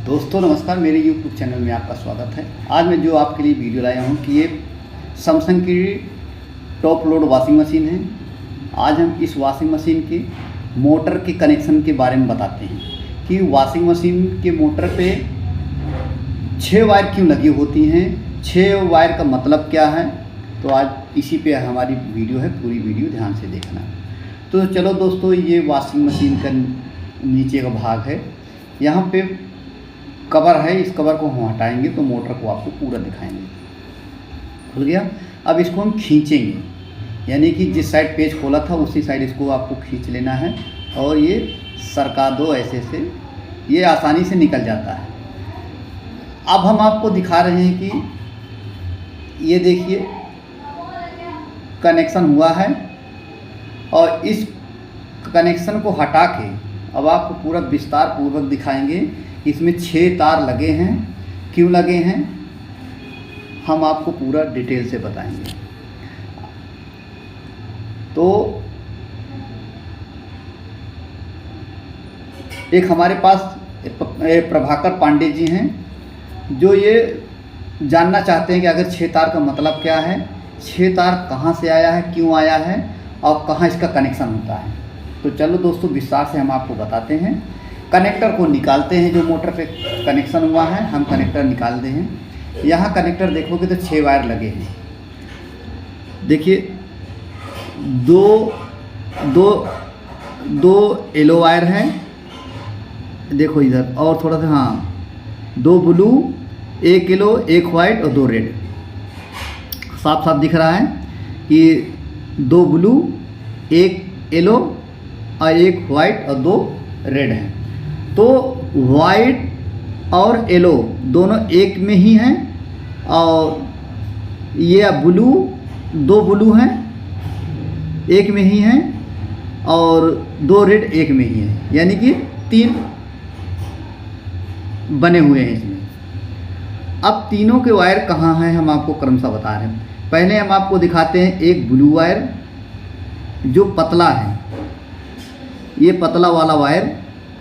दोस्तों नमस्कार, मेरे YouTube चैनल में आपका स्वागत है। आज मैं जो आपके लिए वीडियो लाया हूँ कि ये सैमसंग की टॉप लोड वॉशिंग मशीन है। आज हम इस वॉशिंग मशीन के मोटर के कनेक्शन के बारे में बताते हैं कि वॉशिंग मशीन के मोटर पे 6 वायर क्यों लगी होती हैं, 6 वायर का मतलब क्या है। तो आज इसी पे हमारी वीडियो है, पूरी वीडियो ध्यान से देखना। तो चलो दोस्तों, ये वॉशिंग मशीन का नीचे का भाग है। यहाँ पे कवर है, इस कवर को हम हटाएंगे तो मोटर को आपको पूरा दिखाएंगे। खुल गया। अब इसको हम खींचेंगे, यानी कि जिस साइड पेज खोला था उसी साइड इसको आपको खींच लेना है और ये सरका दो ऐसे से, ये आसानी से निकल जाता है। अब हम आपको दिखा रहे हैं कि ये देखिए कनेक्शन हुआ है और इस कनेक्शन को हटा के अब आपको पूरा विस्तार पूर्वक दिखाएंगे। इसमें 6 तार लगे हैं, क्यों लगे हैं हम आपको पूरा डिटेल से बताएंगे। तो एक हमारे पास प्रभाकर पांडे जी हैं जो ये जानना चाहते हैं कि अगर 6 तार का मतलब क्या है, 6 तार कहाँ से आया है, क्यों आया है और कहाँ इसका कनेक्शन होता है। तो चलो दोस्तों, विस्तार से हम आपको बताते हैं। कनेक्टर को निकालते हैं, जो मोटर पे कनेक्शन हुआ है हम कनेक्टर निकालते हैं। यहाँ कनेक्टर देखोगे तो 6 वायर लगे हैं। देखिए दो येलो वायर हैं, देखो इधर, और थोड़ा सा, हाँ, 2 ब्लू, 1 येलो, 1 वाइट और 2 रेड। साफ साफ दिख रहा है कि 2 ब्लू, 1 येलो और 1 वाइट और 2 रेड हैं। तो वाइट और येलो दोनों एक में ही हैं और ये ब्लू, 2 ब्लू हैं एक में ही हैं और 2 रेड एक में ही हैं, यानी कि 3 बने हुए हैं इसमें। अब तीनों के वायर कहाँ हैं हम आपको क्रमशः बता रहे हैं। पहले हम आपको दिखाते हैं एक ब्लू वायर जो पतला है। ये पतला वाला वायर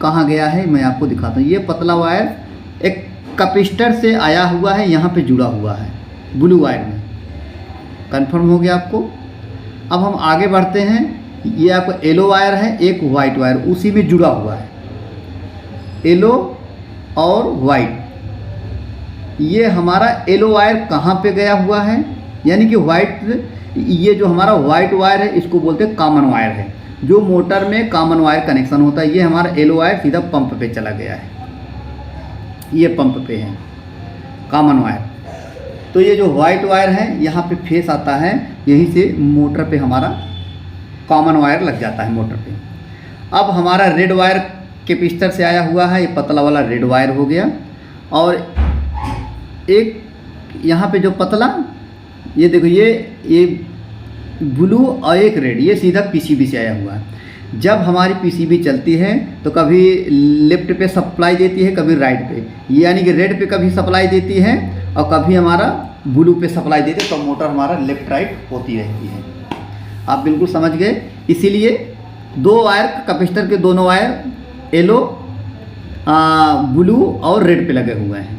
कहाँ गया है मैं आपको दिखाता हूँ। ये पतला वायर एक कैपेसिटर से आया हुआ है, यहाँ पे जुड़ा हुआ है ब्लू वायर में। कंफर्म हो गया आपको। अब हम आगे बढ़ते हैं। ये आपका येलो वायर है, एक वाइट वायर उसी में जुड़ा हुआ है, येलो और वाइट। ये हमारा येलो वायर कहाँ पे गया हुआ है, यानी कि वाइट, ये जो हमारा वाइट वायर है इसको बोलते हैं कॉमन वायर है, जो मोटर में कॉमन वायर कनेक्शन होता है। ये हमारा येलो वायर सीधा पंप पे चला गया है, ये पंप पे है कॉमन वायर। तो ये जो वाइट वायर है यहाँ पे फेस आता है, यहीं से मोटर पे हमारा कॉमन वायर लग जाता है मोटर पे। अब हमारा रेड वायर कैपेसिटर से आया हुआ है, ये पतला वाला रेड वायर हो गया। और एक यहाँ पे जो पतला, ये देखो, ये ब्लू और एक रेड, ये सीधा पीसीबी से आया हुआ है। जब हमारी पीसीबी चलती है तो कभी लेफ्ट पे सप्लाई देती है, कभी राइट पे, यानी कि रेड पे कभी सप्लाई देती है और कभी हमारा ब्लू पे सप्लाई देती है, तो मोटर हमारा लेफ्ट राइट होती रहती है। आप बिल्कुल समझ गए। इसीलिए 2 वायर कैपेसिटर के दोनों वायर येलो, ब्लू और रेड पे लगे हुए हैं।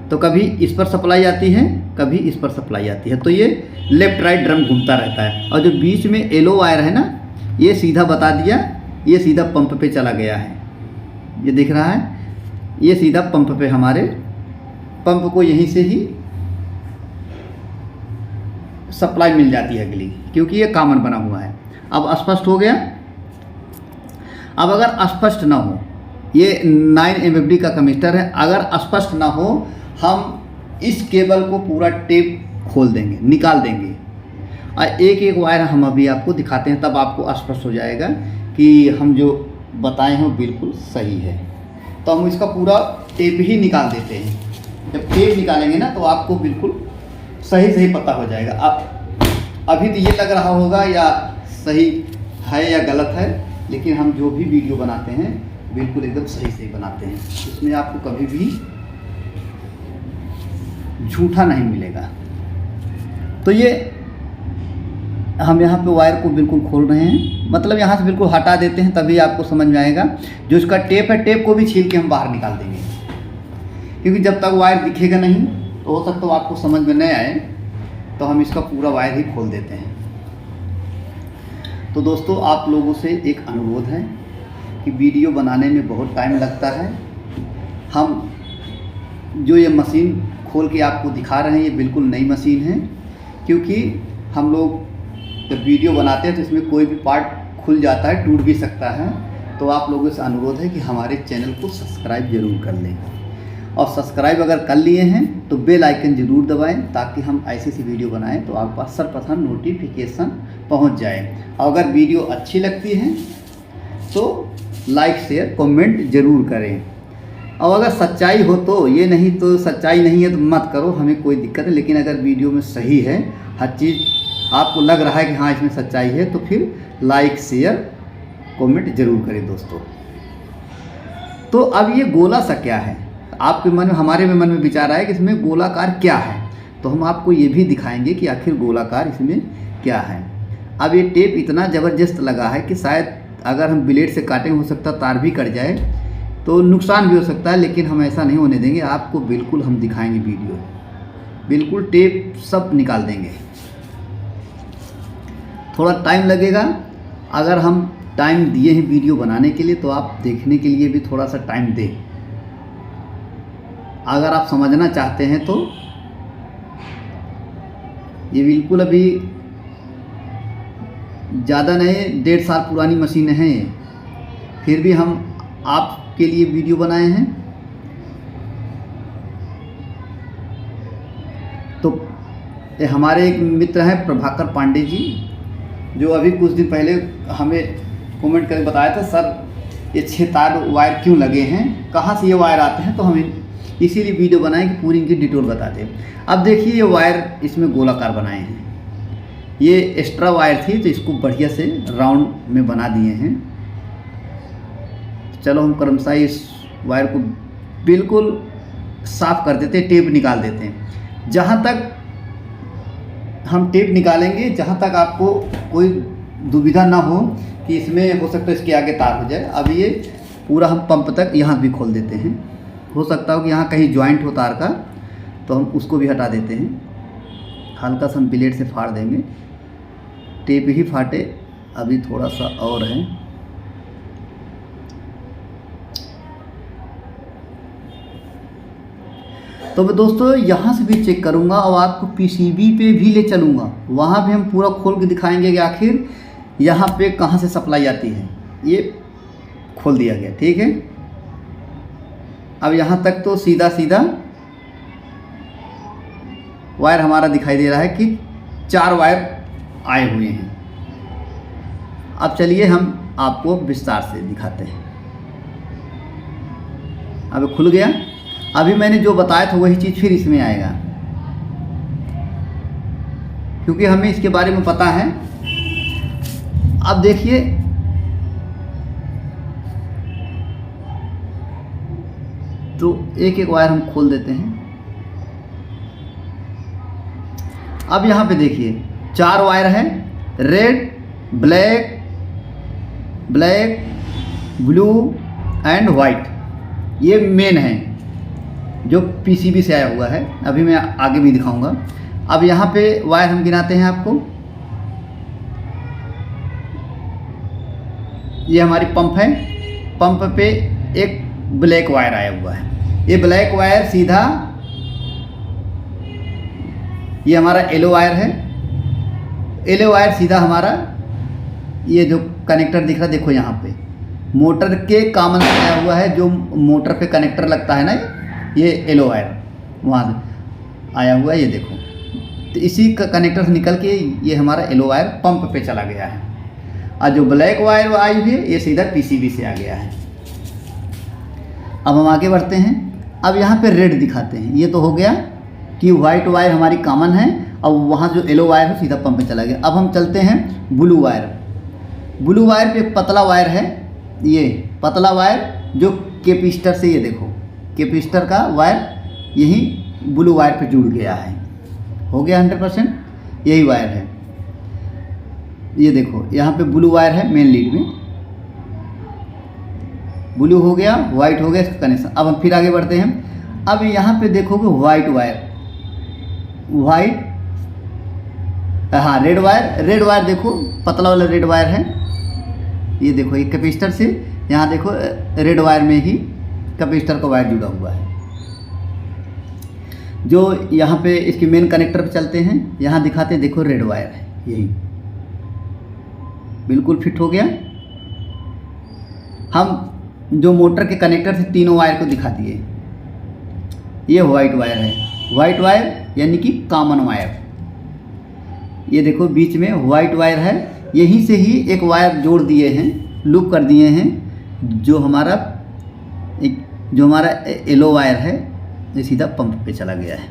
तो कभी इस पर सप्लाई आती है, कभी इस पर सप्लाई आती है, तो ये लेफ्ट राइट ड्रम घूमता रहता है। और जो बीच में येलो वायर है ना, ये सीधा बता दिया, ये सीधा पंप पे चला गया है। ये दिख रहा है, ये सीधा पंप पे, हमारे पंप को यहीं से ही सप्लाई मिल जाती है अगली, क्योंकि ये कॉमन बना हुआ है। अब स्पष्ट हो गया। अब अगर स्पष्ट ना हो, ये 9 MFD का कैपेसिटर है, अगर स्पष्ट ना हो, हम इस केबल को पूरा टेप खोल देंगे, निकाल देंगे और एक एक वायर हम अभी आपको दिखाते हैं, तब आपको स्पष्ट हो जाएगा कि हम जो बताए हैं बिल्कुल सही है। तो हम इसका पूरा टेप ही निकाल देते हैं। जब टेप निकालेंगे ना तो आपको बिल्कुल सही पता हो जाएगा। अभी तो ये लग रहा होगा या सही है या गलत है, लेकिन हम जो भी वीडियो बनाते हैं बिल्कुल एकदम सही बनाते हैं। इसमें आपको कभी भी झूठा नहीं मिलेगा। तो ये हम यहाँ पे वायर को बिल्कुल खोल रहे हैं, मतलब यहाँ से बिल्कुल हटा देते हैं, तभी आपको समझ में आएगा। जो इसका टेप है, टेप को भी छील के हम बाहर निकाल देंगे। क्योंकि जब तक वायर दिखेगा नहीं तो हो सकता है आपको समझ में नहीं आए, तो हम इसका पूरा वायर ही खोल देते हैं। तो दोस्तों आप लोगों से एक अनुरोध है कि वीडियो बनाने में बहुत टाइम लगता है। हम जो ये मशीन खोल के आपको दिखा रहे हैं ये बिल्कुल नई मशीन है, क्योंकि हम लोग जब वीडियो बनाते हैं तो इसमें कोई भी पार्ट खुल जाता है, टूट भी सकता है। तो आप लोगों से अनुरोध है कि हमारे चैनल को सब्सक्राइब ज़रूर कर लें, और सब्सक्राइब अगर कर लिए हैं तो बेल आइकन ज़रूर दबाएं, ताकि हम ऐसी सी वीडियो बनाएं तो आपके पास सर्वप्रथम नोटिफिकेशन पहुंच जाए। और अगर वीडियो अच्छी लगती है तो लाइक शेयर कमेंट ज़रूर करें। और अगर सच्चाई हो तो, ये नहीं तो सच्चाई नहीं है तो मत करो, हमें कोई दिक्कत है। लेकिन अगर वीडियो में सही है, हर चीज़ आपको लग रहा है कि हाँ इसमें सच्चाई है, तो फिर लाइक शेयर कमेंट ज़रूर करें दोस्तों। तो अब ये गोला सा क्या है, आपके मन में हमारे मन में विचार आया कि इसमें गोलाकार क्या है, तो हम आपको ये भी दिखाएंगे कि आखिर गोलाकार इसमें क्या है। अब ये टेप इतना ज़बरदस्त लगा है कि शायद अगर हम ब्लेड से काटें हो सकता तार भी कट जाए, तो नुकसान भी हो सकता है, लेकिन हम ऐसा नहीं होने देंगे। आपको बिल्कुल हम दिखाएंगे, वीडियो बिल्कुल टेप सब निकाल देंगे। थोड़ा टाइम लगेगा, अगर हम टाइम दिए हैं वीडियो बनाने के लिए तो आप देखने के लिए भी थोड़ा सा टाइम दें। अगर आप समझना चाहते हैं तो ये बिल्कुल अभी ज़्यादा नहीं, 1.5 साल पुरानी मशीन है, फिर भी हम आपके लिए वीडियो बनाए हैं। तो ये हमारे एक मित्र हैं प्रभाकर पांडे जी, जो अभी कुछ दिन पहले हमें कमेंट करके बताया था, सर ये 6 तार वायर क्यों लगे हैं, कहाँ से ये वायर आते हैं, तो हमें इसीलिए वीडियो बनाए कि पूरी इनकी डिटेल बताते हैं। अब देखिए ये वायर इसमें गोलाकार बनाए हैं, ये एक्स्ट्रा वायर थी तो इसको बढ़िया से राउंड में बना दिए हैं। चलो हम क्रमशः इस वायर को बिल्कुल साफ़ कर देते हैं, टेप निकाल देते हैं। जहाँ तक हम टेप निकालेंगे, जहाँ तक आपको कोई दुविधा ना हो कि इसमें हो सकता है इसके आगे तार हो जाए। अब ये पूरा हम पंप तक यहाँ भी खोल देते हैं, हो सकता हो कि यहाँ कहीं जॉइंट हो तार का, तो हम उसको भी हटा देते हैं। हल्का सा हम ब्लेड से फाड़ देंगे, टेप ही फाटे, अभी थोड़ा सा और है। तो मैं दोस्तों यहाँ से भी चेक करूँगा और आपको पीसीबी पे भी ले चलूँगा, वहाँ भी हम पूरा खोल के दिखाएंगे कि आखिर यहाँ पे कहाँ से सप्लाई आती है। ये खोल दिया गया, ठीक है। अब यहाँ तक तो सीधा सीधा वायर हमारा दिखाई दे रहा है कि 4 वायर आए हुए हैं। अब चलिए हम आपको विस्तार से दिखाते हैं। अब खुल गया, अभी मैंने जो बताया था वही चीज़ फिर इसमें आएगा, क्योंकि हमें इसके बारे में पता है। अब देखिए तो एक एक वायर हम खोल देते हैं। अब यहाँ पे देखिए 4 वायर है, red, black, blue and white. ये मेन है जो पीसीबी से आया हुआ है, अभी मैं आगे भी दिखाऊंगा। अब यहाँ पे वायर हम गिनाते हैं आपको। ये हमारी पंप है, पंप पे एक ब्लैक वायर आया हुआ है। ये ब्लैक वायर सीधा, ये हमारा येलो वायर है। येलो वायर सीधा हमारा ये जो कनेक्टर दिख रहा है, देखो यहाँ पे मोटर के कॉमन से आया हुआ है, जो मोटर पे कनेक्टर लगता है ना, ये येलो वायर वहाँ से आया हुआ है, ये देखो। तो इसी का कनेक्टर से निकल के ये हमारा येलो वायर पंप पे चला गया है, और जो ब्लैक वायर आई हुई है ये सीधा पीसीबी से आ गया है। अब हम आगे बढ़ते हैं। अब यहाँ पे रेड दिखाते हैं। ये तो हो गया कि वाइट वायर हमारी कॉमन है, और वहाँ जो येलो वायर है सीधा पंप पे चला गया। अब हम चलते हैं ब्लू वायर। ब्लू वायर पे पतला वायर है, ये पतला वायर जो कैपेसिटर से, ये देखो कैपेसिटर का वायर यही ब्लू वायर पे जुड़ गया है। हो गया 100%, यही वायर है। ये देखो यहाँ पे ब्लू वायर है मेन लीड में, ब्लू हो गया, वाइट हो गया इसका कनेक्शन। अब हम फिर आगे बढ़ते हैं। अब यहाँ पे देखोगे वाइट वायर, वाइट, हाँ रेड वायर देखो पतला वाला रेड वायर है। ये देखो ये कैपेसिटर से यहाँ देखो रेड वायर में ही कैपेसिटर का वायर जुड़ा हुआ है। जो यहाँ पे इसके मेन कनेक्टर पे चलते हैं, यहाँ दिखाते हैं, देखो रेड वायर है, यही बिल्कुल फिट हो गया। हम जो मोटर के कनेक्टर से तीनों वायर को दिखा दिए। ये वाइट वायर है, वाइट वायर यानी कि कॉमन वायर। ये देखो बीच में वाइट वायर है, यहीं से ही एक वायर जोड़ दिए हैं, लूप कर दिए हैं, जो हमारा येलो वायर है ये सीधा पंप पे चला गया है।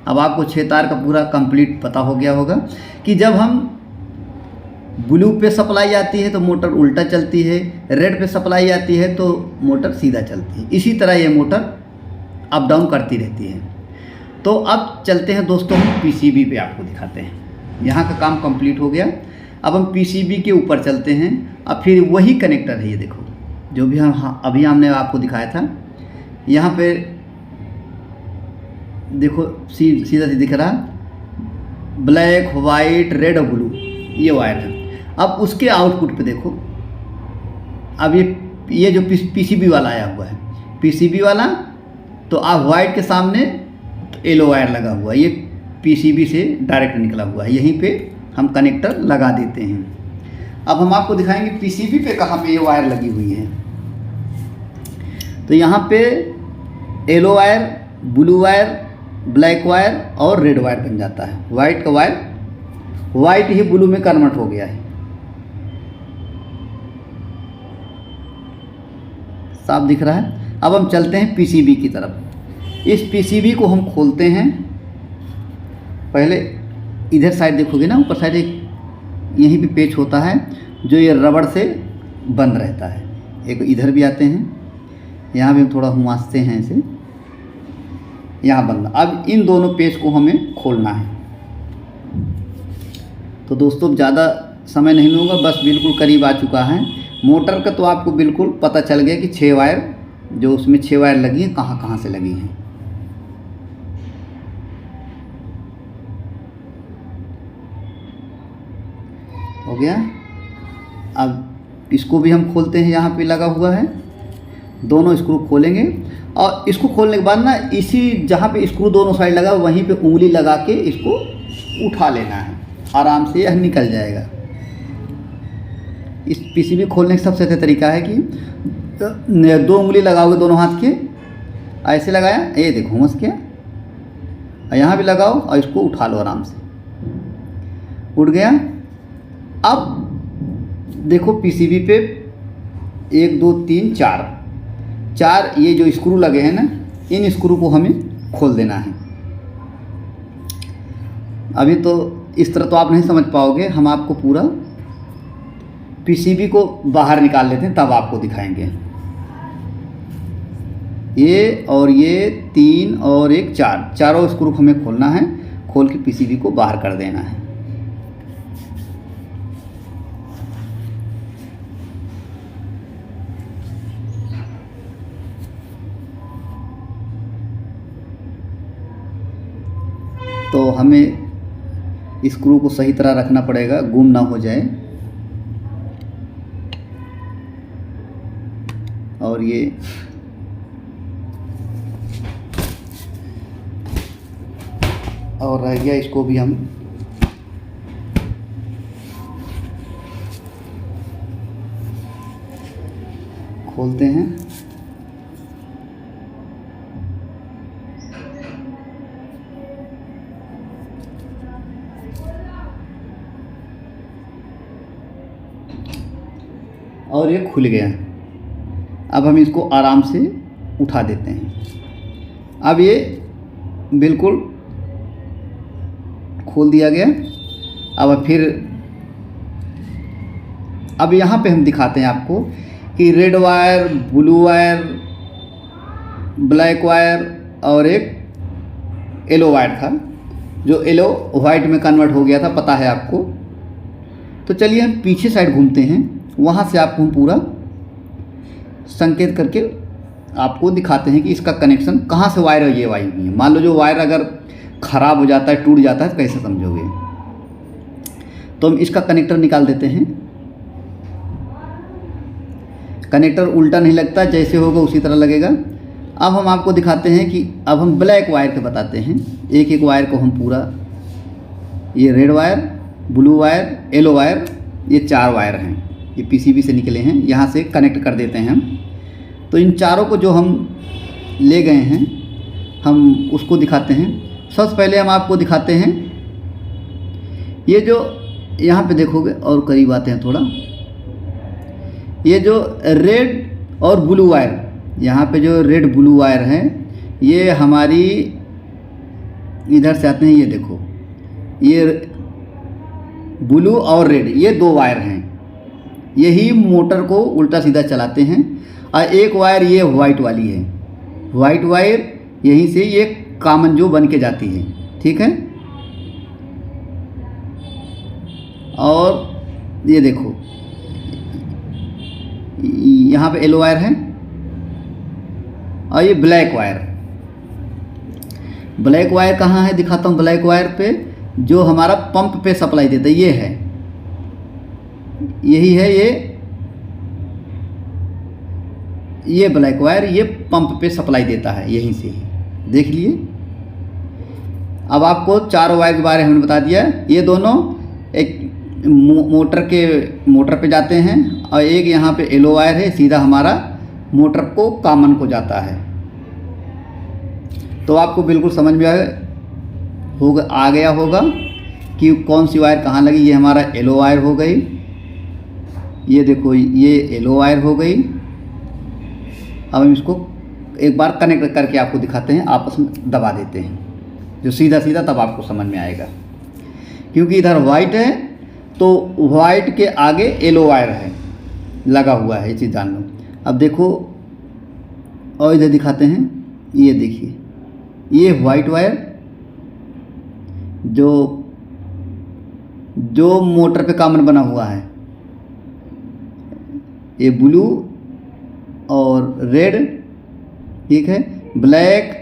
अब आपको 6 तार का पूरा कंप्लीट पता हो गया होगा कि जब हम ब्लू पे सप्लाई आती है तो मोटर उल्टा चलती है, रेड पे सप्लाई आती है तो मोटर सीधा चलती है। इसी तरह ये मोटर अप डाउन करती रहती है। तो अब चलते हैं दोस्तों, हम पीसीबी पे आपको दिखाते हैं। यहाँ का काम कंप्लीट हो गया। अब हम पीसीबी के ऊपर चलते हैं। अब फिर वही कनेक्टर है, ये देखो जो भी हम अभी हमने आपको दिखाया था। यहाँ पे देखो सीधा दिख रहा, ब्लैक वाइट रेड और ब्लू, ये वायर है। अब उसके आउटपुट पे देखो, अब ये जो पीसीबी वाला आया हुआ है, पीसीबी वाला, तो आप वाइट के सामने येलो वायर लगा हुआ है, ये पीसीबी से डायरेक्ट निकला हुआ है। यहीं पे हम कनेक्टर लगा देते हैं। अब हम आपको दिखाएंगे पीसीबी पे कहाँ पे ये वायर लगी हुई है। तो यहाँ पे yellow wire, blue wire, black wire और रेड वायर बन जाता है। वाइट का वायर वाइट ही ब्लू में कन्वर्ट हो गया है। साफ दिख रहा है। अब हम चलते हैं पीसीबी की तरफ। इस पीसीबी को हम खोलते हैं। पहले इधर साइड देखोगे ना, ऊपर साइड एक यहीं पे पेच होता है जो ये रबड़ से बंद रहता है। एक इधर भी आते हैं, यहाँ भी हम थोड़ा घुमाते हैं इसे, यहाँ बंद। अब इन दोनों पेच को हमें खोलना है। तो दोस्तों ज़्यादा समय नहीं लूँगा, बस बिल्कुल करीब आ चुका है। मोटर का तो आपको बिल्कुल पता चल गया कि 6 वायर, जो उसमें 6 वायर लगी हैं, कहाँ कहाँ से लगी हैं। हो गया। अब इसको भी हम खोलते हैं, यहाँ पे लगा हुआ है। दोनों स्क्रू खोलेंगे और इसको खोलने के बाद ना, इसी जहाँ पे स्क्रू दोनों साइड लगा वहीं पे उंगली लगा के इसको उठा लेना है, आराम से यह निकल जाएगा। इस पीसीबी खोलने का सबसे अच्छा तरीका है कि 2 उंगली लगाओगे दोनों हाथ के, ऐसे लगाया, ये देखो घुस के, यहाँ भी लगाओ और इसको उठा लो आराम से, उठ गया। अब देखो पीसीबी पे 1 2 3 4 ये जो स्क्रू लगे हैं ना, इन स्क्रू को हमें खोल देना है। अभी तो इस तरह तो आप नहीं समझ पाओगे, हम आपको पूरा पीसीबी को बाहर निकाल लेते हैं, तब आपको दिखाएंगे। ये और ये 3 और 1 4, चारों स्क्रू हमें खोलना है। खोल के पीसीबी को बाहर कर देना है। तो हमें स्क्रू को सही तरह रखना पड़ेगा, गुम ना हो जाए। और ये और रह गया, इसको भी हम खोलते हैं। और ये खुल गया। अब हम इसको आराम से उठा देते हैं। अब ये बिल्कुल खोल दिया गया। अब यहाँ पे हम दिखाते हैं आपको कि red wire, blue wire, black wire और एक येलो वायर था, जो येलो वाइट में कन्वर्ट हो गया था, पता है आपको। तो चलिए हम पीछे साइड घूमते हैं, वहाँ से आपको हम पूरा संकेत करके आपको दिखाते हैं कि इसका कनेक्शन कहाँ से वायर ये वाई हुई है। मान लो जो वायर अगर ख़राब हो जाता है, टूट जाता है, तो कैसे समझोगे। तो हम इसका कनेक्टर निकाल देते हैं। कनेक्टर उल्टा नहीं लगता, जैसे होगा उसी तरह लगेगा। अब हम आपको दिखाते हैं कि अब हम ब्लैक वायर के बताते हैं। एक एक वायर को हम पूरा, ये red wire, blue wire, yellow wire, ये 4 वायर हैं, ये पीसीबी से निकले हैं, यहाँ से कनेक्ट कर देते हैं हम। तो इन चारों को जो हम ले गए हैं, हम उसको दिखाते हैं। सबसे पहले हम आपको दिखाते हैं, ये जो यहाँ पे देखोगे, और करीब आते हैं थोड़ा, ये जो रेड और ब्लू वायर, यहाँ पे जो रेड ब्लू वायर है, ये हमारी इधर से आते हैं। ये देखो, ये ब्लू और रेड, ये 2 वायर हैं, यही मोटर को उल्टा सीधा चलाते हैं। और एक वायर ये वाइट वाली है, वाइट वायर यहीं से ये कॉमन जो बन के जाती है, ठीक है। और ये देखो, यहाँ पे येलो वायर है, और ये ब्लैक वायर। ब्लैक वायर कहाँ है, दिखाता हूँ। ब्लैक वायर पे जो हमारा पंप पे सप्लाई देता है, ये है, यही है ये ब्लैक वायर, ये पंप पे सप्लाई देता है, यहीं से ही देख लिए। अब आपको 4 वायर के बारे में हमने बता दिया। ये दोनों एक मोटर पे जाते हैं, और एक यहाँ पे येलो वायर है, सीधा हमारा मोटर को कॉमन को जाता है। तो आपको बिल्कुल समझ में आ गया होगा कि कौन सी वायर कहाँ लगी। ये हमारा येलो वायर हो गई, ये देखो ये येलो वायर हो गई। अब हम इसको एक बार कनेक्ट करके आपको दिखाते हैं, आपस में दबा देते हैं जो सीधा सीधा, तब आपको समझ में आएगा। क्योंकि इधर वाइट है, तो वाइट के आगे येलो वायर है लगा हुआ है, ये चीज़ जान लो। अब देखो, और इधर दिखाते हैं, ये देखिए, ये वाइट वायर जो मोटर पे कॉमन बना हुआ है, ये ब्लू और रेड, ठीक है। ब्लैक,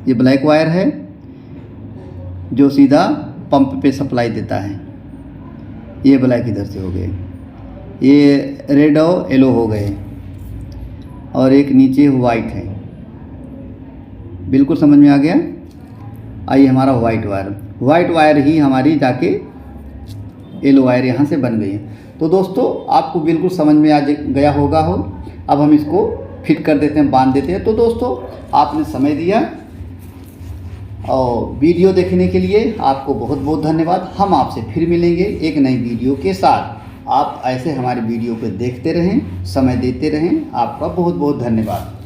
ये ब्लैक वायर है जो सीधा पंप पे सप्लाई देता है। ये ब्लैक इधर से हो गए, ये रेड और येलो हो गए, और एक नीचे वाइट है। बिल्कुल समझ में आ गया। आइए, हमारा वाइट वायर ही हमारी जाके येलो वायर यहाँ से बन गई है। तो दोस्तों, आपको बिल्कुल समझ में आ गया होगा हो। अब हम इसको फिट कर देते हैं, बांध देते हैं। तो दोस्तों, आपने समय दिया और वीडियो देखने के लिए आपको बहुत बहुत धन्यवाद। हम आपसे फिर मिलेंगे एक नई वीडियो के साथ। आप ऐसे हमारे वीडियो को देखते रहें, समय देते रहें। आपका बहुत बहुत धन्यवाद।